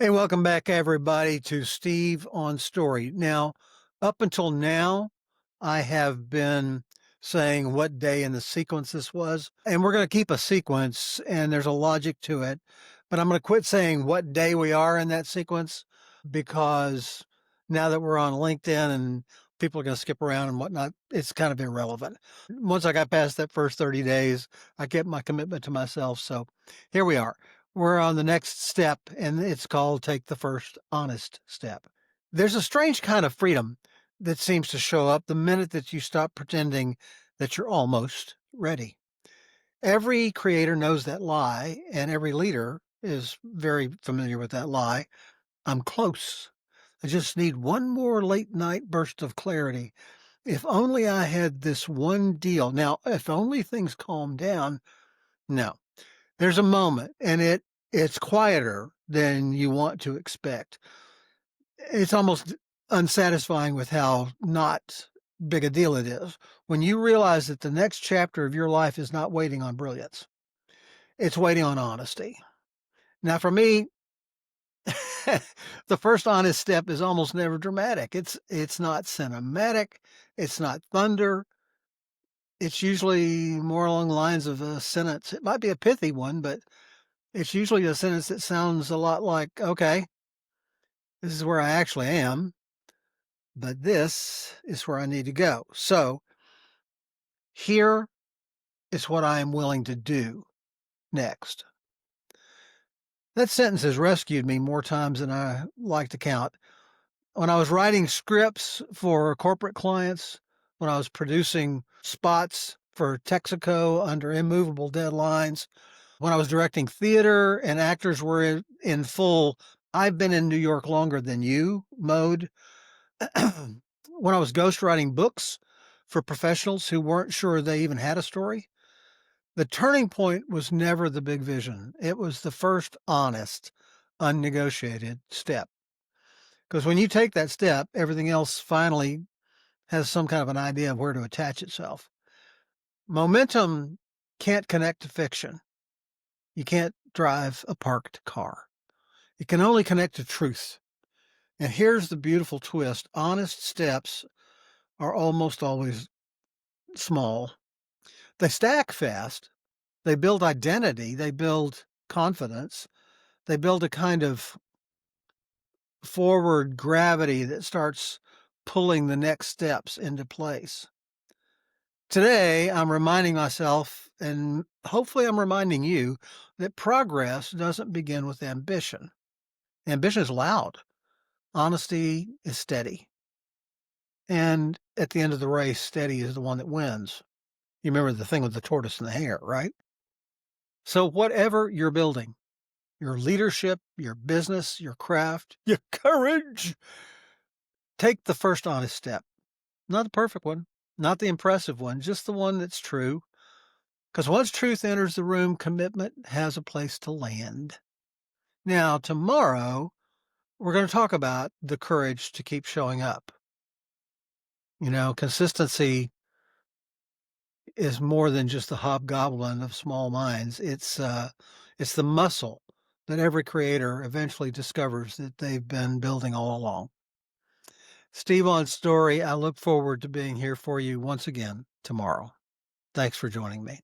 Hey, welcome back, everybody, to Steve on Story. Now, up until now, I have been saying what day in the sequence this was, and we're going to keep a sequence, and there's a logic to it. But I'm going to quit saying what day we are in that sequence because now that we're on LinkedIn and people are going to skip around and whatnot, it's kind of irrelevant. Once I got past that first 30 days, I kept my commitment to myself. So here we are. We're on the next step, and it's called Take the First Honest Step. There's a strange kind of freedom that seems to show up the minute that you stop pretending that you're almost ready. Every creator knows that lie, and every leader is very familiar with that lie. I'm close. I just need one more late night burst of clarity. If only I had this one deal. Now, if only things calm down. No, there's a moment, and it's quieter than you want to expect. It's almost unsatisfying with how not big a deal it is when you realize that the next chapter of your life is not waiting on brilliance. It's waiting on honesty. Now, for me, the first honest step is almost never dramatic. It's not cinematic. It's not thunder. It's usually more along the lines of a sentence. It might be a pithy one, but it's usually a sentence that sounds a lot like, okay, this is where I actually am, but this is where I need to go. So here is what I am willing to do next. That sentence has rescued me more times than I like to count. When I was writing scripts for corporate clients, when I was producing spots for Texaco under immovable deadlines, when I was directing theater and actors were in full, I've been in New York longer than you mode. When I was ghostwriting books for professionals who weren't sure they even had a story, the turning point was never the big vision. It was the first honest, unnegotiated step. Because when you take that step, everything else finally has some kind of an idea of where to attach itself. Momentum can't connect to fiction. You can't drive a parked car. It can only connect to truth. And here's the beautiful twist. Honest steps are almost always small. They stack fast. They build identity. They build confidence. They build a kind of forward gravity that starts pulling the next steps into place. Today, I'm reminding myself, and hopefully I'm reminding you, that progress doesn't begin with ambition. Ambition is loud. Honesty is steady. And at the end of the race, steady is the one that wins. You remember the thing with the tortoise and the hare, right? So whatever you're building, your leadership, your business, your craft, your courage, take the first honest step. Not the perfect one, not the impressive one, just the one that's true. Because once truth enters the room, commitment has a place to land. Now, tomorrow, we're going to talk about the courage to keep showing up. Consistency is more than just the hobgoblin of small minds. It's the muscle that every creator eventually discovers that they've been building all along. Steve on Story, I look forward to being here for you once again tomorrow. Thanks for joining me.